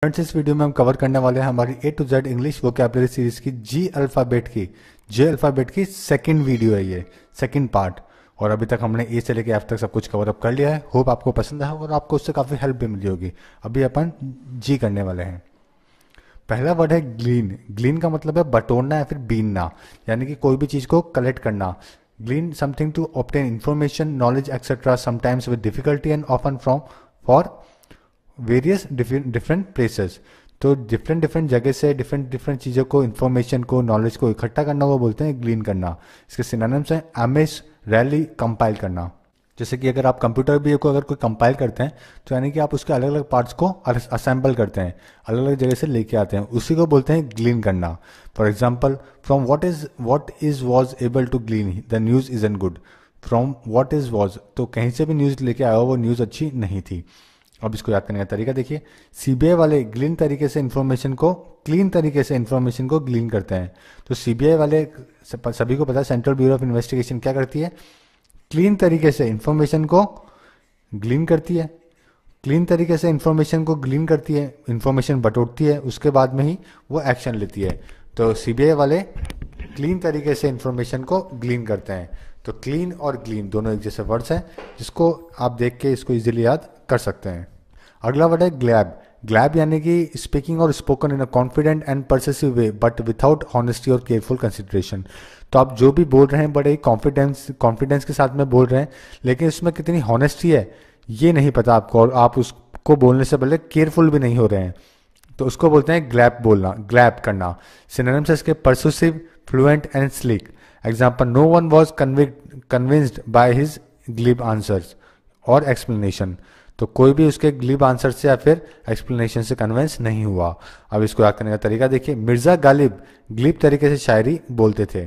Friends, इस video में हम कवर करने वाले हैं हमारी A to Z English vocabulary series की जे अल्फ़ाबेट की सेकंड वीडियो है, ये सेकंड पार्ट। और अभी तक हमने ए से लेकर एफ तक सब कुछ कवर अप कर लिया है। होप आपको पसंद है और आपको उससे काफ़ी हेल्प भी मिली होगी। अभी अपन जी करने वाले हैं। पहला वर्ड है ग्लीन। ग्लीन का मतलब है बटोरना या फिर बीनना, यानी कि कोई भी चीज़ को कलेक्ट करना। Glean something to obtain information, knowledge etcetera, sometimes with difficulty and often from for various different places. तो डिफरेंट डिफरेंट जगह से डिफरेंट डिफरेंट चीज़ों को, इन्फॉर्मेशन को, नॉलेज को इकट्ठा करना को बोलते हैं ग्लीन करना। इसके सिनोनिम्स हैं अमेज, रैली, कंपाइल करना। जैसे कि अगर आप कंप्यूटर भी को अगर कोई कंपाइल करते हैं तो यानी कि आप उसके अलग अलग पार्ट्स को असेंबल करते हैं, अलग अलग जगह से लेके आते हैं, उसी को बोलते हैं ग्लीन करना। For example, from what is was able to glean the news is an good. From what is was, तो कहीं से भी न्यूज लेके आया हो वो न्यूज अच्छी नहीं थी। अब इसको याद करने का तरीका देखिए। सीबीआई वाले क्लीन तरीके से इंफॉर्मेशन को ग्लीन करते हैं। तो सीबीआई वाले सभी को पता है, सेंट्रल ब्यूरो ऑफ इन्वेस्टिगेशन क्या करती है? क्लीन तरीके से इंफॉर्मेशन को ग्लीन करती है। क्लीन तरीके से इंफॉर्मेशन को ग्लीन करती है, इंफॉर्मेशन बटोरती है, उसके बाद में ही वो एक्शन लेती है। तो सीबीआई वाले क्लीन तरीके से इंफॉर्मेशन को ग्लीन करते हैं। तो क्लीन और ग्लीन दोनों एक जैसे वर्ड्स हैं, जिसको आप देख के इसको इजीली याद कर सकते हैं। अगला वर्ड है ग्लैब। ग्लैब यानी कि स्पीकिंग और spoken in a confident and persuasive way but without honesty और केयरफुल कंसिडरेशन। तो आप जो भी बोल रहे हैं बड़े कॉन्फिडेंस के साथ में बोल रहे हैं, लेकिन उसमें कितनी हॉनेस्टी है ये नहीं पता आपको, और आप उसको बोलने से पहले केयरफुल भी नहीं हो रहे हैं, तो उसको बोलते हैं ग्लैब बोलना, ग्लैब करना। सिनोनिम्स है इसके persuasive, fluent and slick. Example, no one was convinced by his glib answers और एक्सप्लेनेशन। तो कोई भी उसके ग्लिब आंसर से या फिर एक्सप्लेनेशन से कन्विंस नहीं हुआ। अब इसको याद करने का तरीका देखिए। मिर्जा गालिब ग्लिब तरीके से शायरी बोलते थे।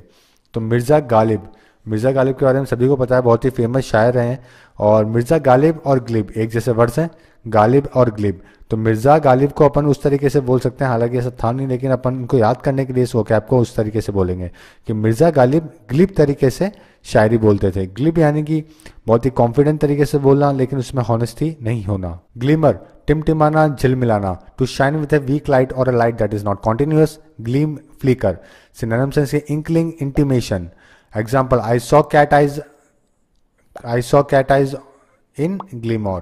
तो मिर्जा गालिब के बारे में सभी को पता है, बहुत ही फेमस शायर हैं। और मिर्जा गालिब और ग्लिब एक जैसे वर्ड्स हैं, गालिब और ग्लिब। तो मिर्जा गालिब को अपन उस तरीके से बोल सकते हैं, हालांकि ऐसा था नहीं, लेकिन अपन इनको याद करने के लिए इस वोकैब को उस तरीके से बोलेंगे कि मिर्जा गालिब ग्लिब तरीके से शायरी बोलते थे। ग्लिब यानी कि बहुत ही कॉन्फिडेंट तरीके से बोलना, लेकिन उसमें हॉनेस्टी नहीं होना। ग्लिमर, टिमटिमाना, झिलमिलाना। To shine with a weak light और a light that is not continuous. Gleam, flicker. Synonyms हैं inkling, intimation. Example, I saw cat eyes in glimmer.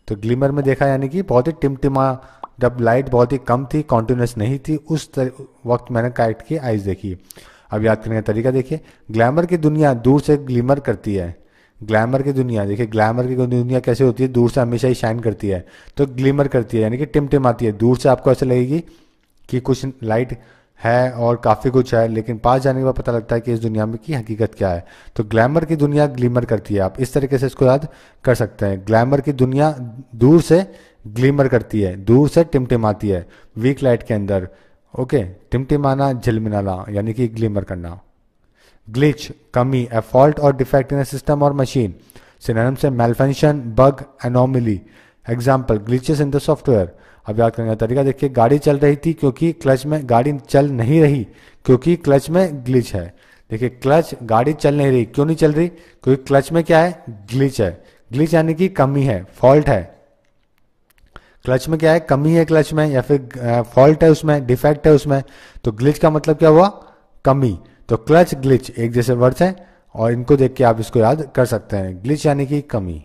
तो ग्लिमर में देखा यानी कि बहुत ही टिमटिमा, जब लाइट बहुत ही कम थी, कॉन्टिन्यूस नहीं थी, उस वक्त मैंने कैट की आइज देखी। अब याद करने का तरीका देखिए। ग्लैमर की दुनिया दूर से ग्लिमर करती है। ग्लैमर की दुनिया देखिए, ग्लैमर की दुनिया कैसे होती है? दूर से हमेशा ही शाइन करती है, तो ग्लिमर करती है यानी कि टिमटिमाती है। दूर से आपको ऐसे लगेगी कि कुछ लाइट है और काफ़ी कुछ है, लेकिन पास जाने के बाद पता लगता है कि इस दुनिया में की हकीकत क्या है। तो ग्लैमर की दुनिया ग्लिमर करती है। आप इस तरीके से इसको याद कर सकते हैं। ग्लैमर की दुनिया दूर से ग्लिमर करती है, दूर से टिमटिमाती है वीक लाइट के अंदर। ओके, टिमटिमाना, झिलमिलाना यानी कि ग्लिमर करना। ग्लिच, कमी, ए फॉल्ट और डिफेक्ट इन ए सिस्टम और मशीन। सिनोनिम्स से malfunction, bug, anomaly. Example, glitches in the software. अब याद करने का तरीका देखिए। गाड़ी चल रही थी क्योंकि क्लच में, गाड़ी चल नहीं रही क्योंकि क्लच में ग्लिच है। देखिए, क्लच, गाड़ी चल नहीं रही, क्यों नहीं चल रही? क्योंकि क्लच में क्या है? ग्लिच है। ग्लिच यानी कि कमी है, फॉल्ट है। क्लच में क्या है? कमी है क्लच में, या फिर फॉल्ट है उसमें, डिफेक्ट है उसमें। तो ग्लिच का मतलब क्या हुआ? कमी। तो क्लच, ग्लिच एक जैसे वर्ड्स हैं, और इनको देख के आप इसको याद कर सकते हैं। ग्लिच यानी कि कमी।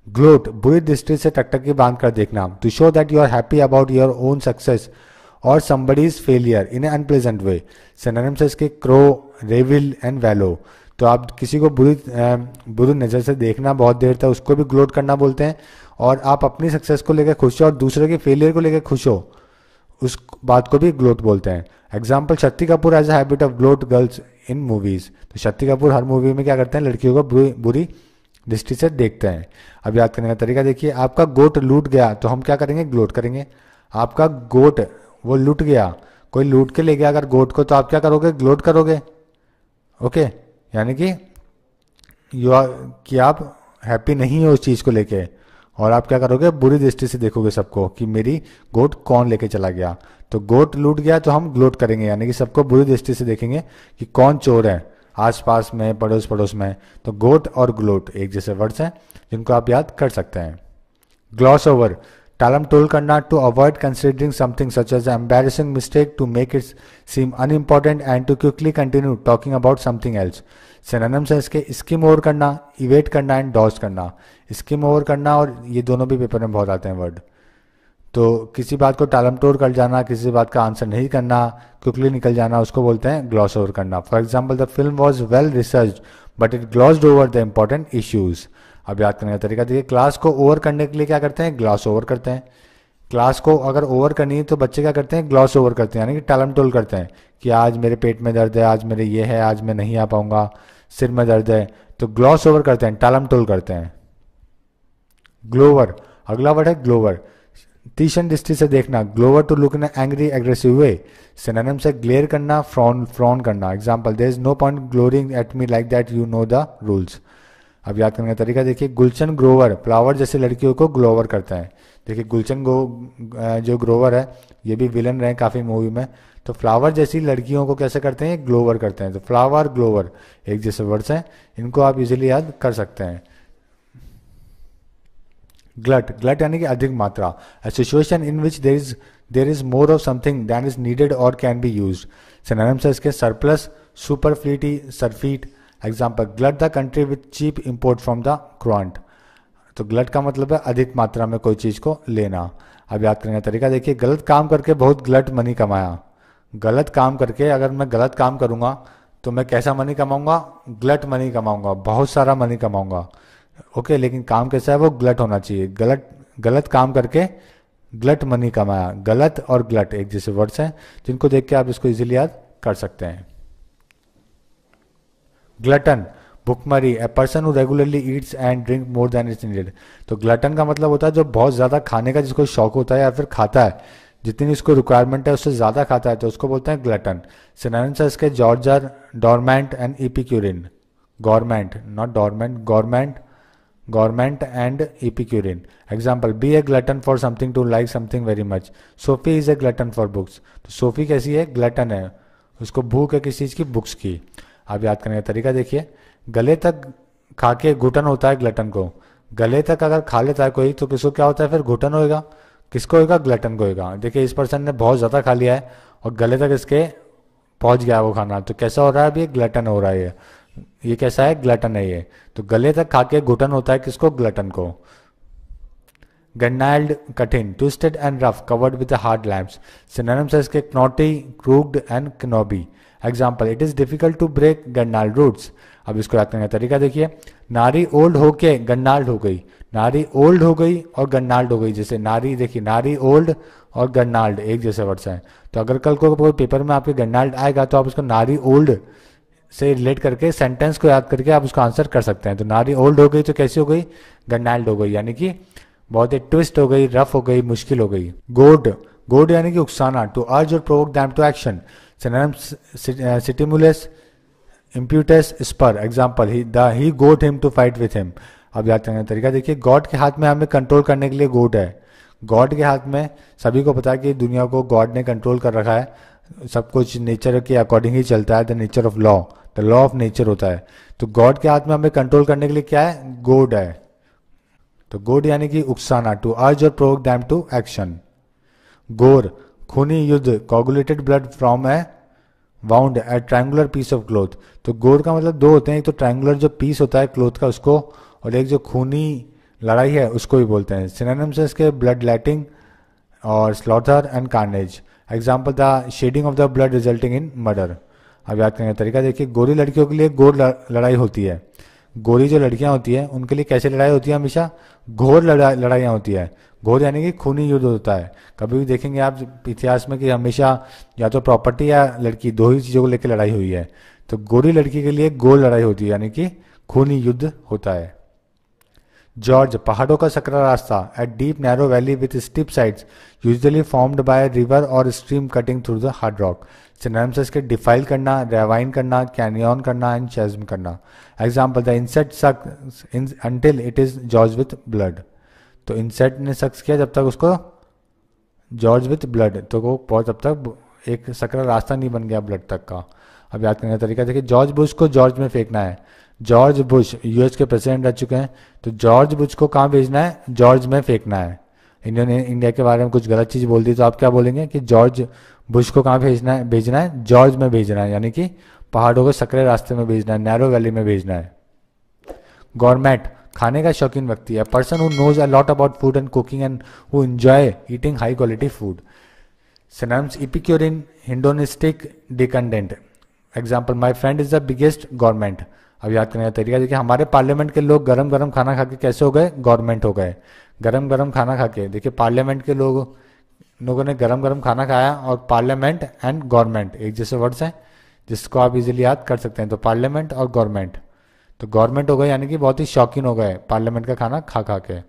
ग्लोट, बुरी दृष्टि से टकटकी बांध कर देखना। To show that you are happy about your own success और somebody's failure in a unpleasant way. Synonyms है इसके क्रो, रेविल एंड वैलो। तो आप किसी को बुरी नज़र से देखना बहुत देर तक, उसको भी ग्लोट करना बोलते हैं। और आप अपनी सक्सेस को लेकर खुश हो और दूसरे के फेलियर को लेकर खुश हो, उस बात को भी ग्लोट बोलते हैं। Example, Shakti Kapoor has a habit of gloat girls in movies. तो शक्ति कपूर हर मूवी में क्या करते हैं? लड़कियों को बुरी दृष्टि से देखते हैं। अब याद करने का तरीका देखिए। आपका गोट लूट गया तो हम क्या करेंगे? ग्लोट करेंगे। आपका गोट वो लूट गया, कोई लूट के ले गया अगर गोट को, तो आप क्या करोगे? ग्लोट करोगे। ओके, यानी कि आप हैप्पी नहीं हो उस चीज़ को लेके, और आप क्या करोगे? बुरी दृष्टि से देखोगे सबको कि मेरी गोट कौन लेके चला गया। तो गोट लूट गया तो हम ग्लोट करेंगे, यानी कि सबको बुरी दृष्टि से देखेंगे कि कौन चोर है आसपास में, पड़ोस में। तो गोट और ग्लोट एक जैसे वर्ड्स हैं जिनको आप याद कर सकते हैं। ग्लॉस ओवर, टालम टोल करना, to avoid considering something such as embarrassing mistake, to make it seem unimportant and to quickly continue talking about something else. Synonyms है इसके स्किम ओवर करना, इवेट करना एंड डॉज करना। स्किम ओवर करना और ये दोनों भी पेपर में बहुत आते हैं वर्ड। तो किसी बात को टालमटोल कर जाना, किसी बात का आंसर नहीं करना, क्विकली निकल जाना, उसको बोलते हैं ग्लॉस ओवर करना। For example the film was well research but it glossed over the important issues. अब याद करने का तरीका देखिए, क्लास को ओवर करने के लिए क्या करते हैं, ग्लॉस ओवर करते हैं। क्लास को अगर ओवर करनी है तो बच्चे क्या करते हैं, ग्लॉस ओवर करते हैं, यानी कि टालमटोल करते हैं कि आज मेरे पेट में दर्द है, आज मेरे ये है, आज मैं नहीं आ पाऊंगा, सिर में दर्द है, तो ग्लॉस ओवर करते हैं, टालमटोल करते हैं। ग्लोवर, अगला वर्ड है ग्लोवर, तीक्ष्ण दृष्टि से देखना, glower to look in angry aggressive way. Synonym से ग्लेयर करना, फ्रॉन करना। Example, there is no point glowering at me like that, you know the rules. अब याद करने का तरीका देखिए, गुलशन ग्रोवर फ्लावर जैसे लड़कियों को ग्लोवर करते हैं। देखिए गुलशन जो ग्रोवर है ये भी विलन रहे काफी मूवी में, तो फ्लावर जैसी लड़कियों को कैसे करते हैं, ग्लोवर करते हैं। तो फ्लावर ग्लोवर एक जैसे वर्ड्स हैं, इनको आप इजीली याद कर सकते हैं। ग्लट, ग्लट यानी कि अधिक मात्रा, a situation in which there is more of something than is needed और कैन बी यूज्ड। सिनोनिम्स है इसके surplus, superfluity, surfeit. Example, glut the country with cheap import from the quant. तो glut का मतलब है अधिक मात्रा में कोई चीज को लेना। अब याद करने का तरीका देखिए, गलत काम करके बहुत ग्लट मनी कमाया। गलत काम करके, अगर मैं गलत काम करूंगा तो मैं कैसा मनी कमाऊंगा, ग्लट मनी कमाऊंगा, बहुत सारा मनी कमाऊंगा। ओके, लेकिन काम कैसा है, वो ग्लट होना चाहिए। गलत काम करके ग्लट मनी कमाया। गलत और ग्लट एक जैसे वर्ड्स हैं जिनको देख के आप इसको इजीली याद कर सकते हैं। ग्लटन, भुखमरी, a person who regularly Yeats and drink more than is needed. तो ग्लटन का मतलब होता है जो बहुत ज्यादा खाने का जिसको शौक होता है या फिर खाता है, जितनी उसको रिक्वायरमेंट है उससे ज्यादा खाता है, तो उसको बोलते हैं ग्लटन। सिनोनिम्स है इसके gorger, dormant and epicurean. Gourmand, not dormant, gourmand and epicurean. Example, be a glutton for something to like something very much. Sophie is a glutton for books. तो सोफी कैसी है, ग्लटन है, उसको भूख है किसी चीज की, बुक्स की। आप याद करने का तरीका देखिए, गले तक खा के घुटन होता है ग्लटन को। गले तक अगर खा लेता है कोई तो किसको क्या होता है, फिर घुटन होएगा। किसको होएगा, ग्लटन को होएगा। देखिए इस पर्सन ने बहुत ज्यादा खा लिया है और गले तक इसके पहुंच गया वो खाना, तो कैसा हो रहा है, अभी ग्लटन हो रहा है। ये कैसा है, ग्लटन है ये। तो गले तक खा के घुटन होता है किसको, ग्लटन को। गन्नाइल्ड, कठिन, twisted and rough, covered with hard lumps. Synonyms है इसके knotty, crooked and knobby। Example, it is difficult to break gnarled roots. अब इसको याद करने का तरीका देखिए, नारी ओल्ड होके गन्नाल्ड हो गई। नारी ओल्ड हो गई और गन्नाल्ड हो गई। जैसे नारी, देखिए नारी ओल्ड और गन्नाल्ड एक जैसे वर्ड्स हैं। तो अगर कल को कोई पेपर में आपके गन्नाल्ड आएगा तो आप उसको नारी ओल्ड से रिलेट करके सेंटेंस को याद करके आप उसका आंसर कर सकते हैं। तो नारी ओल्ड हो गई तो कैसी हो गई, गन्नाल्ड हो गई, यानी कि बहुत ही ट्विस्ट हो गई, रफ हो गई, मुश्किल हो गई। गोड, गोड यानी कि उकसाना, टू अर्ज और provoke them to action. Synonyms, stimulus, impetus, spur. Example, he goad him to fight with him. अब याद करने का तरीका देखिए, गॉड के हाथ में हमें कंट्रोल करने के लिए गोड है। गॉड के हाथ में, सभी को पता है कि दुनिया को गॉड ने कंट्रोल कर रखा है, सब कुछ नेचर के अकॉर्डिंग ही चलता है। The nature of law, the law of nature होता है। तो गॉड के हाथ में हमें कंट्रोल करने के लिए क्या है, गोड है। तो गोड यानी कि उकसाना, टू अर्ज और provoke them to action. Gore, खूनी युद्ध, coagulated blood from a wound a triangular piece of cloth. तो गोर का मतलब दो होते हैं, एक तो ट्रायंगुलर जो पीस होता है क्लोथ का उसको, और एक जो खूनी लड़ाई है उसको भी बोलते हैं। सिनोनिम्स है इसके ब्लड लेटिंग और slaughter and carnage. Example, the shedding of the blood resulting in murder. अब याद करने का तरीका देखिए, गोरी लड़कियों के लिए गोर लड़ाई होती है। गोरी जो लड़कियां होती है उनके लिए कैसे लड़ाई होती है, हमेशा घोर लड़ाइयाँ होती है। घोर यानी कि खूनी युद्ध होता है। कभी भी देखेंगे आप इतिहास में कि हमेशा या तो प्रॉपर्टी या लड़की, दो ही चीजों को लेकर लड़ाई हुई है। तो गोरी लड़की के लिए गोर लड़ाई होती है, यानी कि खूनी युद्ध होता है। जॉर्ज, पहाड़ों का सकरा रास्ता, a deep narrow valley with steep sides, usually formed by river और stream cutting through the hard rock. Synonyms इसके डिफाइल करना, रेवाइन करना, कैनियन करना एंड चैस्म करना। Example, the insect sucks until it is gorge with blood. तो insect ने sucks किया जब तक उसको जॉर्ज विथ ब्लड, तो वो बहुत तब तक एक सकरा रास्ता नहीं बन गया ब्लड तक का। अब याद करने का तरीका देखिए, जॉर्ज बुश को जॉर्ज में फेंकना है। जॉर्ज बुश यूएस के प्रेसिडेंट रह चुके हैं, तो जॉर्ज बुश को कहाँ भेजना है, जॉर्ज में फेंकना है। इंडिया के बारे में कुछ गलत चीज़ बोल दी तो आप क्या बोलेंगे कि जॉर्ज बुश को कहाँ भेजना है जॉर्ज में भेजना है, यानी कि पहाड़ों के सकरे रास्ते में भेजना है, नैरो वैली में भेजना है। गॉरमेट, खाने का शौकीन व्यक्ति है, person who knows a lot about food and cooking and who enjoy eating high quality food. Synonyms, epicurean, hedonistic, decadent. Example, my friend is the biggest gourmand. अब याद करने का तरीका देखिए, हमारे पार्लियामेंट के लोग गरम गरम खाना खा के कैसे हो गए, गवर्नमेंट हो गए। गरम गरम खाना खा के, देखिए पार्लियामेंट के लोगों ने गरम गरम खाना खाया, और पार्लियामेंट एंड गवर्नमेंट एक जैसे वर्ड्स हैं जिसको आप इजीली याद कर सकते हैं। तो पार्लियामेंट और गवर्नमेंट, तो गवर्नमेंट हो गए यानी कि बहुत ही शौकीन हो गए पार्लियामेंट का खाना खा खा के।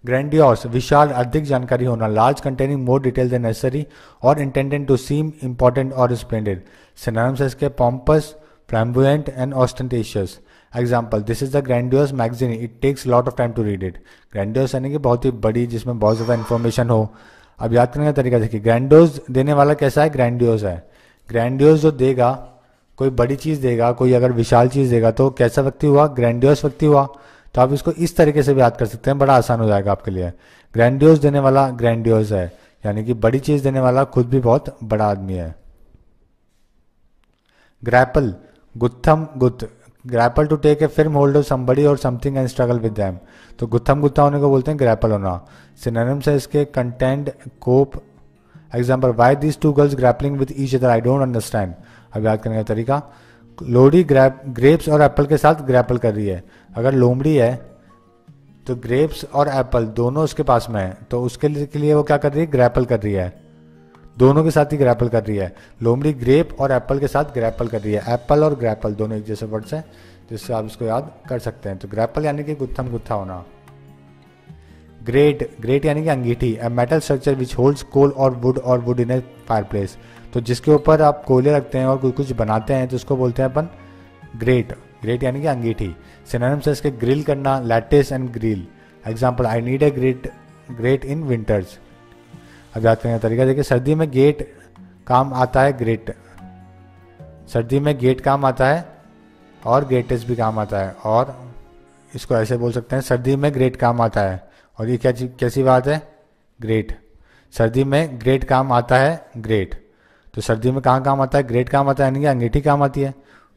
ग्रैंडियोस, विशाल, अधिक जानकारी होना, large containing more detail than necessary और इंटेंडेड टू सीम इंपॉर्टेंट और स्प्लेंडेड। सिनोनिम्स है इसके, pompous, flamboyant and ostentatious. Example, this is the grandiose magazine, it takes lot of time to read it. Grandiose यानी कि बहुत ही बड़ी, जिसमें बहुत ज़्यादा इन्फॉर्मेशन हो। अब याद करने का तरीका देखिए, ग्रैंडियोस देने वाला कैसा है, ग्रैंडियोस है। ग्रैंडियोस जो देगा, कोई बड़ी चीज़ देगा, कोई अगर विशाल चीज़ देगा तो कैसा व्यक्ति हुआ, ग्रैंडियोस व्यक्ति हुआ। तो आप इसको इस तरीके से भी याद कर सकते हैं, बड़ा आसान हो जाएगा आपके लिए। ग्रैंडियोस देने वाला ग्रैंडियोस है, यानी कि बड़ी चीज़ देने वाला खुद भी बहुत बड़ा आदमी है। ग्रैपल, गुत्थम गुत्थ, grapple to take a firm hold of somebody और something and struggle with them. तो गुत्थम गुत्था होने को बोलते हैं ग्रैपल होना। सिनोनिम्स है इसके, contend, cope. Example, why these two girls grappling with each other, I don't understand. अब याद करने का तरीका, लोमड़ी ग्रेप्स और एप्पल के साथ ग्रैपल कर रही है। अगर लोमड़ी है तो ग्रेप्स और एप्पल दोनों उसके पास में है, तो उसके लिए वो क्या कर रही है, ग्रैपल कर रही है। दोनों के साथ ही ग्रैपल कर रही है। लोमड़ी ग्रेप और एप्पल के साथ ग्रैपल कर रही है। एप्पल और ग्रैपल दोनों एक जैसे वर्ड्स हैं, जिससे आप इसको याद कर सकते हैं। तो ग्रैपल यानी कि गुत्थम गुत्था होना। ग्रेट, ग्रेट यानी कि अंगीठी, a metal structure which holds coal और वुड इन ए फायरप्लेस। तो जिसके ऊपर आप कोयले रखते हैं और कुछ बनाते हैं तो उसको बोलते हैं अपन ग्रेट। ग्रेट यानी कि अंगीठी। सिनोनिम्स है इसके, ग्रिल करना, lattice and grill. Example, I need a great in winters. अब याद करने का तरीका देखिए, सर्दी में गेट काम आता है, ग्रेट, सर्दी में गेट काम आता है और ग्रेटेस्ट भी काम आता है। और इसको ऐसे बोल सकते हैं, सर्दी में ग्रेट काम आता है। और ये कैसी बात है, ग्रेट, सर्दी में ग्रेट काम आता है, ग्रेट। तो सर्दी में कहाँ काम आता है, ग्रेट काम आता है, यानी कि अंगीठी काम आती है।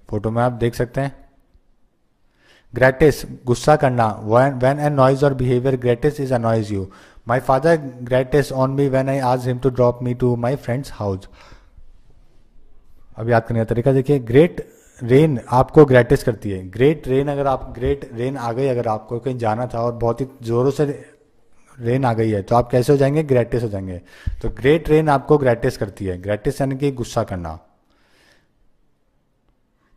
फोटो में आप देख सकते हैं। ग्रेटिस, गुस्सा करना, व्हेन ए नॉइज और behaviour grates is annoy you. My father grates on me when I asked him to drop me to my friends house. अब याद करने का तरीका देखिए, ग्रेट रेन आपको ग्रेटिस करती है। ग्रेट रेन आ गई, अगर आपको कहीं जाना था और बहुत ही जोरों से रेन आ गई है तो आप कैसे हो जाएंगे, ग्रेटिस हो जाएंगे। तो ग्रेट रेन आपको ग्रेटिस करती है। ग्रेटिस यानी कि गुस्सा करना।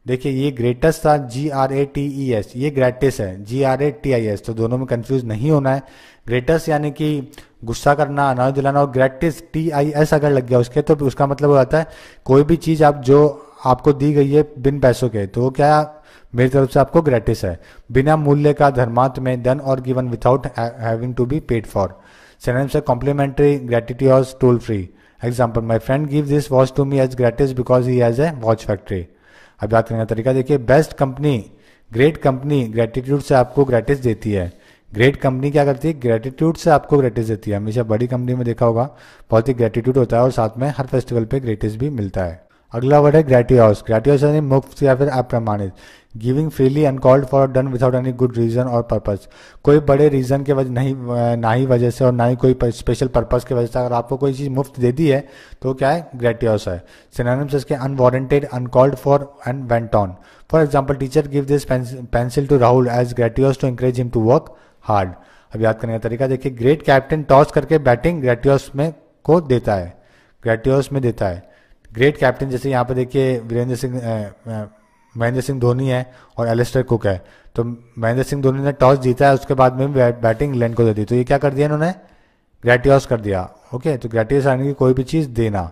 देखिए ये ग्रेटस था, GRATES, ये ग्रेटिस है, GRATIS। तो दोनों में कंफ्यूज नहीं होना है। ग्रेटस यानी कि गुस्सा करना, अनाज दिलाना, और ग्रेटिस TIS अगर लग गया उसके तो उसका मतलब हो जाता है कोई भी चीज़ आप जो आपको दी गई है बिन पैसों के, तो वो क्या मेरी तरफ से आपको ग्रेटिस है। बिना मूल्य का, धर्मार्थ में, डन और given without having to be paid for. Synonyms है, complimentary, gratitude, toll free. Example, my friend give this watch to me as gratis because he has a watch factory. अब याद करने का तरीका देखिए, best company, great company gratitude से आपको ग्रेटिस देती है। ग्रेट कंपनी क्या करती है, ग्रेटिट्यूड से आपको ग्रेटिस देती है। हमेशा बड़ी कंपनी में देखा होगा बहुत ही ग्रेटिट्यूड होता है और साथ में हर फेस्टिवल पे ग्रेटिस भी मिलता है। अगला वर्ड है ग्रेटियोस। ग्रेटियोस यानी मुफ्त या फिर अप्रमाणित। Giving freely uncalled for, done without any good reason और पर्पस। कोई बड़े रीजन के वजह ना ही वजह से और ना ही कोई स्पेशल पर्पस की वजह से अगर आपको कोई चीज़ मुफ्त दे दी है तो क्या है, ग्रेटियोस है। सिनोनिम्स इसके, unwarranted, uncalled for and wanton. For example, teacher give this pencil to Rahul as gratuitous to encourage him to work hard. अब याद करने का तरीका देखिए, ग्रेट कैप्टन टॉस करके बैटिंग ग्रेटियोस में को देता है, ग्रेटियोस में देता है। ग्रेट कैप्टन जैसे यहाँ पे देखिए महेंद्र सिंह धोनी है और एलिस्टर कुक है। तो महेंद्र सिंह धोनी ने टॉस जीता है, उसके बाद में बैटिंग इंग्लैंड को दे दी, तो ये क्या कर दिया इन्होंने, ग्रेटियोस कर दिया। ओके, तो ग्रेटियोस यानी कि कोई भी चीज़ देना।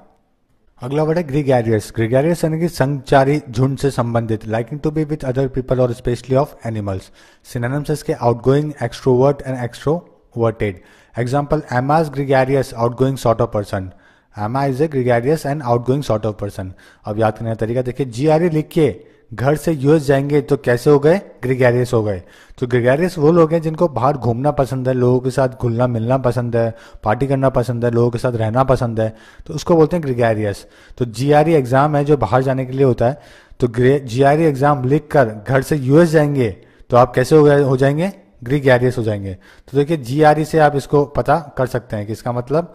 अगला वर्ड है ग्रीगैरियस। ग्रीगैरियस यानी कि संचारी, झुंड से संबंधित, liking to be with other people और स्पेशली ऑफ एनिमल्स। सिनोनिम्स इसके, outgoing, extrovert and extroverted. Example, Emma is gregarious, outgoing sort of person. Emma is a gregarious and outgoing sort of person. अब याद करने का तरीका देखिए, GRE लिख के घर से यूएस जाएंगे तो कैसे हो गए, ग्रेगेरियस हो गए। तो ग्रेगेरियस वो लोग हैं जिनको बाहर घूमना पसंद है, लोगों के साथ घुलना मिलना पसंद है, पार्टी करना पसंद है, लोगों के साथ रहना पसंद है, तो उसको बोलते हैं ग्रेगेरियस। तो जीआरई एग्जाम है जो बाहर जाने के लिए होता है, तो जीआरई एग्जाम लिख कर घर से यूएस जाएंगे तो आप कैसे हो जाएंगे, ग्रेगेरियस हो जाएंगे। तो देखिए जीआरई से आप इसको पता कर सकते हैं कि इसका मतलब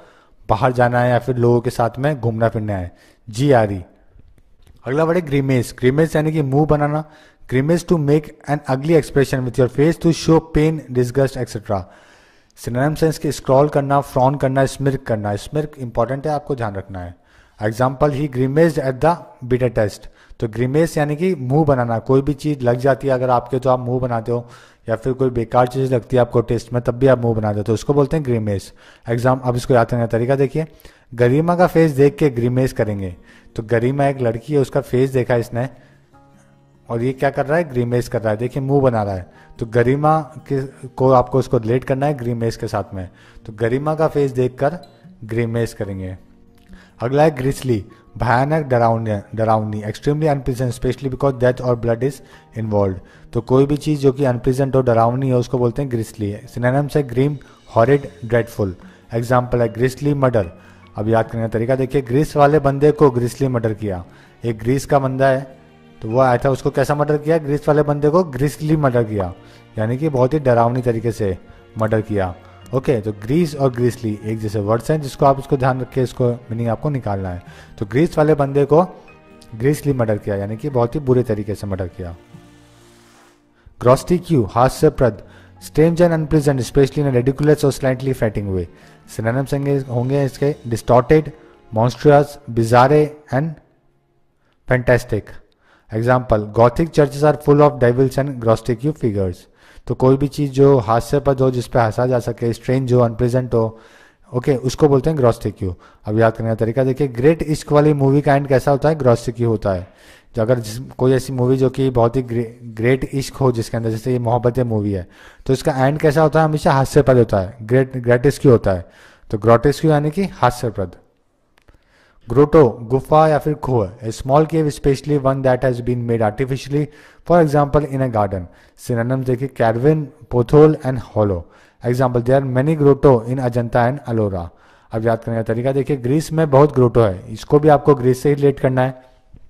बाहर जाना है या फिर लोगों के साथ में घूमना फिरना है, जीआरई। अगला वर्ड है ग्रीमेस। ग्रीमेस यानी कि मुंह बनाना। Grimace to make an ugly expression with your face to show pain, disgust etcetera. Synonym sense के स्क्रॉल करना, फ्रॉन करना, स्मिर्क करना। स्मिर्क इंपॉर्टेंट है, आपको ध्यान रखना है। Example, he grimaced at the beta test. तो ग्रीमेस यानी कि मुंह बनाना, कोई भी चीज लग जाती है अगर आपके तो आप मुंह बनाते हो, या फिर कोई बेकार चीज लगती है आपको टेस्ट में तब भी आप मुंह बनाते हो, तो उसको बोलते हैं ग्रीमेस। एग्जाम, अब इसको याद करने का तरीका देखिए। गरिमा का फेस देख के ग्रीमेस करेंगे। तो गरिमा एक लड़की है, उसका फेस देखा इसने और ये क्या कर रहा है, ग्रीमेस कर रहा है। देखिए मुंह बना रहा है। तो गरिमा को आपको उसको रिलेट करना है ग्रीमेस के साथ में। तो गरिमा का फेस देखकर ग्रीमेस करेंगे। अगला है ग्रिसली, भयानक, डरावनी, extremely unpleasant specially because death और ब्लड इज इन्वॉल्व। तो कोई भी चीज जो कि अनप्लीजेंट हो, डरावनी है, उसको बोलते हैं ग्रिसली। सिनोनिम्स है ग्रीम, हॉरिड, ड्रेडफुल। एग्जाम्पल है ग्रिसली मर्डर। अब याद करने का तरीका देखिए। ग्रीस वाले बंदे को ग्रिसली मर्डर किया। एक ग्रीस का बंदा है तो वो आया था, उसको कैसा मर्डर किया, ग्रीस वाले बंदे को ग्रिसली मर्डर किया, यानी कि बहुत ही डरावनी तरीके से मर्डर किया। ओके, तो ग्रीस और ग्रिसली एक जैसे वर्ड्स हैं जिसको आप इसको ध्यान रखिए, इसको मीनिंग आपको निकालना है। तो ग्रीस वाले बंदे को ग्रिसली मर्डर किया, यानी कि बहुत ही बुरे तरीके से मर्डर किया। ग्रॉस्टिक्यू, हास्यप्रद, strange and unpleasant specially in ridiculous और स्लाइटली फ्रैटिंग वे। सिनोनिम्स होंगे इसके distorted, monstrous, bizarre and fantastic. Example, Gothic churches are full of devils and grotesque figures. तो कोई भी चीज जो हास्यपद हो, जिसपे हंसा जा सके, स्ट्रेंज हो, अनप्लेजेंट हो, ओके, उसको बोलते हैं ग्रॉस्टिक्यू। अब याद करने का तरीका देखिए। ग्रेट इश्क वाली मूवी का एंड कैसा होता है, ग्रॉस्टिक्यू होता है। जो अगर कोई ऐसी मूवी जो कि बहुत ही ग्रेट इश्क हो जिसके अंदर, जैसे ये मोहब्बत मूवी है, तो इसका एंड कैसा होता है, हमेशा हास्यपद होता है, ग्रेटिस्क्यू होता है। तो ग्रोटेस्क्यू यानी कि हास्यप्रद। ग्रोटो, गुफा या फिर खोह, a small cave specially one that has been made artificially, for example in a garden. Synonyms देखिए cavern, pothole and hollow. Example, there are many grotto in Ajanta and Ellora. अब याद करने का तरीका देखिए। ग्रीस में बहुत ग्रोटो है, इसको भी आपको ग्रीस से ही रिलेट करना है।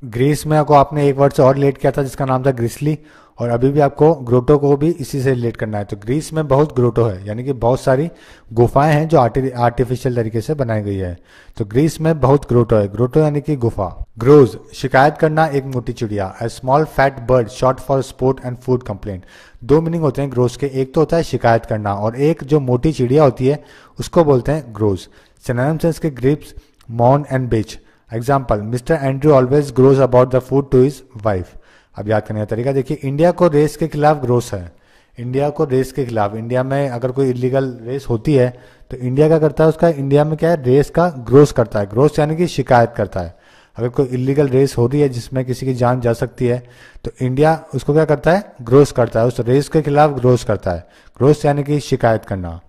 ग्रीस में आपको आपने एक वर्ड से और रिलेट किया था जिसका नाम था ग्रिसली, और अभी भी आपको ग्रोटो को भी इसी से रिलेट करना है। तो ग्रीस में बहुत ग्रोटो है, यानी कि बहुत सारी गुफाएं हैं जो आर्टिफिशियल तरीके से बनाई गई है। तो ग्रीस में बहुत ग्रोटो है, ग्रोटो यानी कि गुफा। ग्रोज, शिकायत करना, एक मोटी चिड़िया, a small fat bird shot for sport and food complaint. दो मीनिंग होते हैं ग्रोज के, एक तो होता है शिकायत करना, और एक जो मोटी चिड़िया होती है उसको बोलते हैं ग्रोज। सिनोनिम्स हैं इसके gripes, moan and bitch. Example, Mister Andrew always grouse about the food to his wife. अब याद करने का तरीका देखिए। इंडिया को रेस के खिलाफ ग्रोस है, इंडिया को रेस के खिलाफ। इंडिया में अगर कोई इलीगल रेस होती है तो इंडिया क्या करता है, उसका इंडिया में क्या है, रेस का ग्रोस करता है। ग्रोस यानी कि शिकायत करता है। अगर कोई इलीगल रेस हो रही है जिसमें किसी की जान जा सकती है तो इंडिया उसको क्या करता है, ग्रोस करता है, उस रेस के खिलाफ ग्रोस करता है। ग्रोस यानी कि शिकायत करना।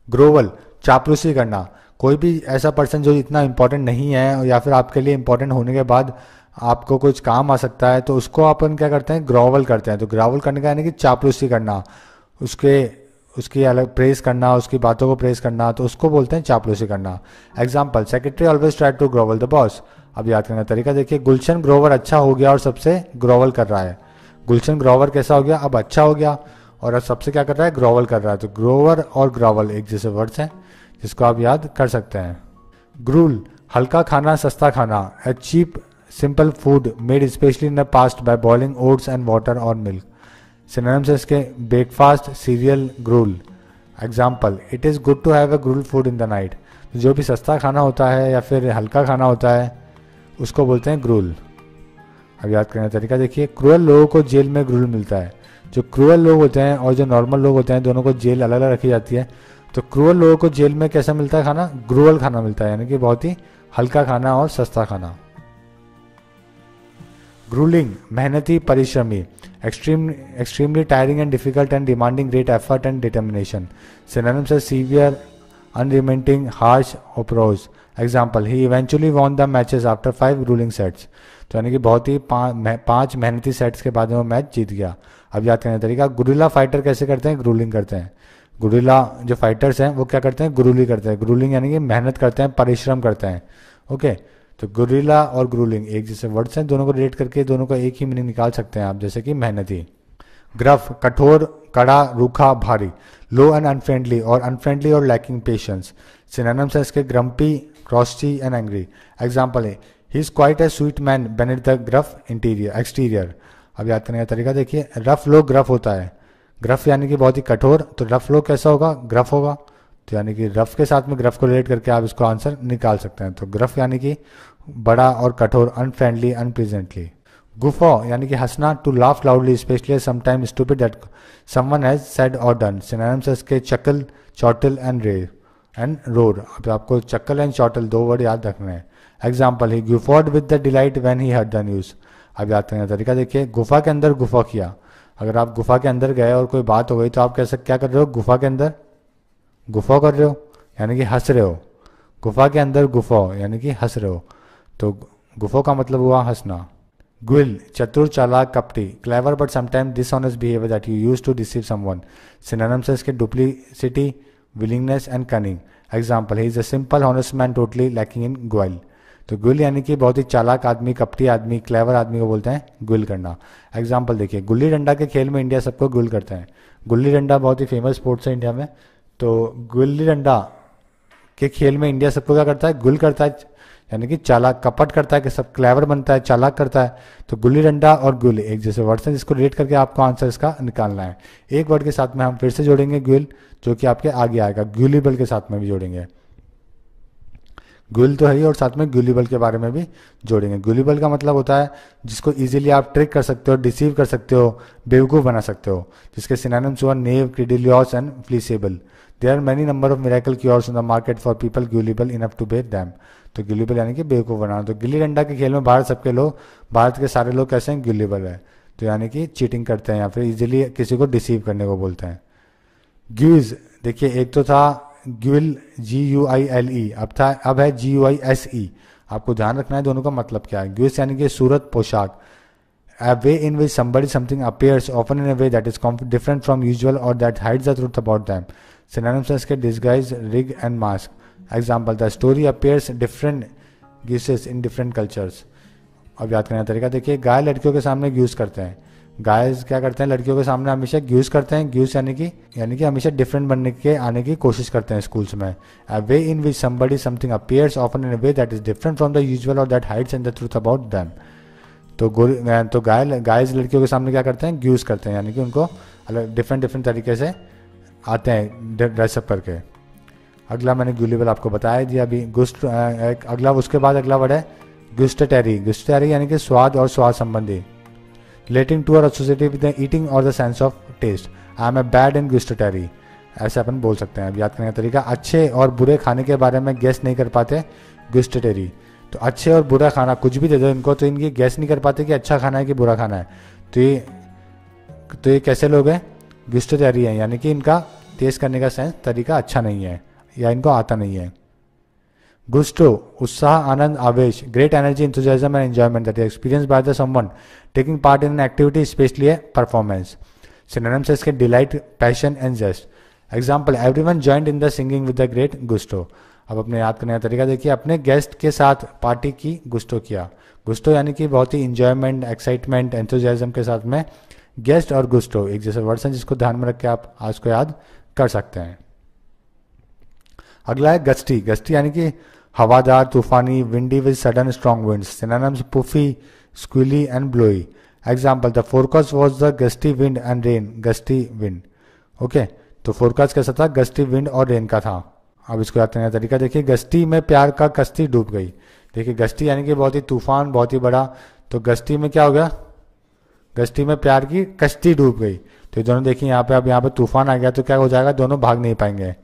ग्रोवल, चापलूसी करना, कोई भी ऐसा पर्सन जो इतना इंपॉर्टेंट नहीं है या फिर आपके लिए इंपॉर्टेंट होने के बाद आपको कुछ काम आ सकता है, तो उसको अपन क्या करते हैं, ग्रोवल करते हैं। तो ग्रोवल करने का यानी कि चापलूसी करना, उसकी अलग प्रेस करना, उसकी बातों को प्रेस करना, तो उसको बोलते हैं चापलूसी करना। Example, secretary always try to grovel the boss. अब याद करने का तरीका देखिए। गुलशन ग्रोवर अच्छा हो गया और सबसे ग्रोवल कर रहा है। गुलशन ग्रोवर कैसा हो गया, अब अच्छा हो गया और अब सबसे क्या कर रहा है, ग्रोवल कर रहा है। तो ग्रोवर और ग्रोवल एक जैसे वर्ड्स हैं जिसको आप याद कर सकते हैं। ग्रूल, हल्का खाना, सस्ता खाना, a cheap simple food made specially in the past by boiling oats and water और मिल्क। सिनोनिम्स इसके breakfast, cereal, gruel. Example, it is good to have a gruel food in the night. जो भी सस्ता खाना होता है या फिर हल्का खाना होता है उसको बोलते हैं ग्रूल। अब याद करने का तरीका देखिए। क्रूअल लोगों को जेल में ग्रूल मिलता है। जो क्रूअल लोग होते हैं और जो नॉर्मल लोग होते हैं दोनों को जेल अलग अलग रखी जाती है। तो क्रूअल लोगों को जेल में कैसा मिलता है खाना, ग्रूअल खाना मिलता है, यानी कि बहुत ही हल्का खाना और सस्ता खाना। ग्रूलिंग, मेहनती, परिश्रमी, extremely tiring and difficult and demanding great effort and determination. Synonyms है severe, unremitting, harsh approach. Example, he eventually won the matches after 5 gruelling sets. तो यानी कि बहुत ही 5 मेहनती सेट्स के बाद में वो मैच जीत गया। अब याद करने का तरीका, गुरिल्ला फाइटर कैसे करते हैं? ग्रूलिंग करते हैं। गुरिल्ला जो फाइटर्स हैं वो क्या करते हैं? ग्रूली करते हैं। ग्रूलिंग यानी कि मेहनत करते हैं, परिश्रम करते हैं। ओके, तो गुरिल्ला और ग्रूलिंग एक जैसे वर्ड्स हैं, दोनों को रिलेट करके दोनों का एक ही मीनिंग निकाल सकते हैं आप, जैसे कि मेहनती। ग्रफ, कठोर, कड़ा, रूखा, भारी। लो एंड अनफ्रेंडली, और अनफ्रेंडली और लैकिंग पेशेंस। सिनोनिम्स है इसके ग्रम्पी, क्रॉस्टी एंड एंग्री। एग्जाम्पल है, he is quite a sweet man beneath the gruff interior exterior. अब याद करने का तरीका देखिए, रफ लो ग्रफ होता है। ग्रफ यानी कि बहुत ही कठोर, तो रफ लो कैसा होगा? ग्रफ होगा। तो यानी कि रफ के साथ में ग्रफ को रिलेट करके आप इसको आंसर निकाल सकते हैं। तो ग्रफ यानी कि बड़ा और कठोर, अनफ्रेंडली, अनप्रेजेंटली। गुफो यानी कि हंसना, to laugh loudly specially sometime stupid that someone has said और डन। सिनोनिम्स इसके chuckle, chortle and ray and roar. अब आपको चक्कल एंड चौटल 2 वर्ड याद रखने हैं। Example, he guffawed with the delight when he heard the news. अब याद करने का तरीका देखिए, गुफा के अंदर गुफा किया। अगर आप गुफा के अंदर गए और कोई बात हो गई तो आप कैसे क्या कर रहे हो? गुफा के अंदर गुफा कर रहे हो, यानी कि हंस रहे हो। गुफा के अंदर गुफा यानी कि हंस रहे हो, तो गुफा का मतलब हुआ हंसना। ग्विल, चतुर, चालाक, कपटी। Clever but sometime dishonest behaviour that you use to deceive someone. Synonyms है इसके duplicity, wiliness and cunning. Example, he is a simple honest man totally lacking in guile. तो ग्विल यानी कि बहुत ही चालाक आदमी, कपटी आदमी, क्लेवर आदमी को बोलते हैं ग्विल करना। एग्जाम्पल देखिए, गुल्ली डंडा के खेल में इंडिया सबको ग्विल करते हैं। गुल्ली डंडा बहुत ही फेमस स्पोर्ट्स है इंडिया में। तो गुल्ली डंडा के खेल में इंडिया सबको क्या करता है? ग्विल करता है, यानी कि चालाक, कपट करता है, कि सब क्लेवर बनता है, चालाक करता है। तो गुल्ली डंडा और ग्विल एक जैसे वर्ड्स हैं जिसको रिलेट करके आपको आंसर इसका निकालना है। एक वर्ड के साथ में हम फिर से जोड़ेंगे ग्विल, जो कि आपके आगे आएगा। ग्यूलिबल के साथ में भी जोड़ेंगे। ग्विल तो है ही, और साथ में ग्यूलिबल के बारे में भी जोड़ेंगे। ग्यूलिबल का मतलब होता है जिसको इजीली आप ट्रिक कर सकते हो, डिसीव कर सकते हो, बेवकूफ़ बना सकते हो। जिसके सिनोनिम्स हुआ naive, credulous and fleeceable. There are many number of miracle cures in the market for people gullible enough to bet them. तो ग्यूलिबल यानी कि बेवकूफ़ बनाना। तो गिल्ली डंडा के खेल में भारत के सारे लोग कैसे हैं? ग्यूलिबल है। तो यानी कि चीटिंग करते हैं या फिर इजीली किसी को डिसीव करने को बोलते हैं। ग्यूज देखिए, एक तो था ग्विल, GUILE, अब है GUISE। आपको ध्यान रखना है दोनों का मतलब क्या है। ग्विस यानी कि सूरत, पोशाक। A way in which somebody something appears often in a way that is different from usual or that hides the truth about them. Synonyms are disguise, rig and mask. Example, the story appears different guises in different cultures. अब याद करने का तरीका देखिए, गाय लड़कियों के सामने gives करते हैं। गाय क्या करते हैं? लड़कियों के सामने हमेशा ग्यूज करते हैं। ग्यूज यानी कि हमेशा डिफरेंट बनने के आने की कोशिश करते हैं स्कूल्स में। A way in which somebody something appears often in a way that is different from the usual or that hides in the truth about them. तो गाइज लड़कियों के सामने क्या करते हैं? ग्यूज करते हैं, यानी कि उनको अलग डिफरेंट तरीके से आते हैं ड्रेसअप करके। अगला मैंने ग्यूलिबल आपको बताया दिया अभी। अगला उसके बाद अगला वर्ड है गुस्टेटरी। गुस्टेटरी यानी कि स्वाद और स्वाद संबंधी। रिलेटिंग टू और एसोसिएटेड विद द ईटिंग और the sense of taste. I am a bad in gustatory, ऐसे अपन बोल सकते हैं। अब याद करने का तरीका, अच्छे और बुरे खाने के बारे में गेस नहीं कर पाते, गुस्टेटरी। तो अच्छे और बुरा खाना कुछ भी दे दो इनको, तो इनकी गेस नहीं कर पाते कि अच्छा खाना है कि बुरा खाना है। तो ये कैसे लोग हैं? गुस्टेटरी हैं, यानी कि इनका टेस्ट करने का सेंस तरीका अच्छा नहीं है या इनको आता नहीं है। गुस्टो, उत्साह, आनंद, आवेश। Great energy, enthusiasm and enjoyment that is experienced by the someone taking part in an activity, specially a performance. Synonyms इसके delight, passion and zest. Example, everyone joined in the singing with the great gusto. अब अपने याद करने का तरीका देखिए, अपने guest के साथ पार्टी की गुस्टो किया। गुस्टो यानी कि बहुत ही इंजॉयमेंट, एक्साइटमेंट, एंथुसियाज्म के साथ में। गेस्ट और गुस्टो एक जैसे वर्ड्स हैं जिसको ध्यान में रख के आप आज को याद कर सकते हैं। अगला है गस्टी। गस्टी यानी कि हवादार, तूफानी, windy with sudden strong winds. Synonyms puffy, squally and blowy. Example, the forecast was the gusty wind and rain. Gusty wind. Okay, तो फोरकास्ट कैसा था? गस्टी विंड और रेन का था। अब इसको याद करने का तरीका देखिए, गस्ती में प्यार का कश्ती डूब गई। देखिए, गस्ती यानी कि बहुत ही तूफान, बहुत ही बड़ा। तो गस्ती में क्या हो गया? गस्ती में प्यार की कश्ती डूब गई। तो दोनों देखिए यहाँ पे, अब यहाँ पे तूफान आ गया तो क्या हो जाएगा? दोनों भाग नहीं पाएंगे।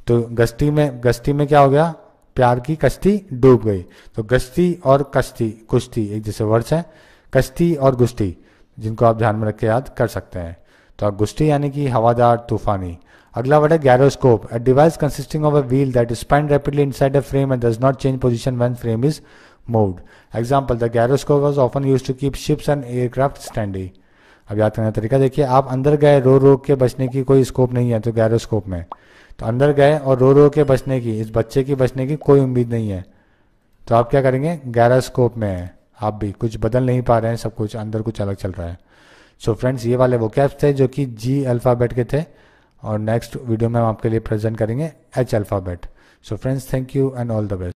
तो गस्ती में क्या हो गया? प्यार की कश्ती डूब गई। तो गस्ती और कश्ती, कुश्ती एक जैसे वर्ड्स हैं। कश्ती और गुश्ती, जिनको आप ध्यान में रख के याद कर सकते हैं। तो गुश्ती यानी कि हवादार, तूफानी। अगला वर्ड है gyroscope, a device consisting of a wheel that spins rapidly inside a frame and does not change position when frame is moved. Example, the gyroscope was often used to keep ships and aircraft steady. अब याद करने का तरीका देखिए, आप अंदर गए, रो रो के बचने की कोई स्कोप नहीं है तो गैरोस्कोप में, तो अंदर गए और रो रो के बचने की, इस बच्चे की बचने की कोई उम्मीद नहीं है, तो आप क्या करेंगे, गैरोस्कोप में है। आप भी कुछ बदल नहीं पा रहे हैं, सब कुछ अंदर कुछ अलग चल रहा है। सो फ्रेंड्स, ये वाले वोकैब्स थे जो कि जी अल्फ़ाबेट के थे, और नेक्स्ट वीडियो में हम आपके लिए प्रेजेंट करेंगे H alphabet. So friends, thank you and all the best.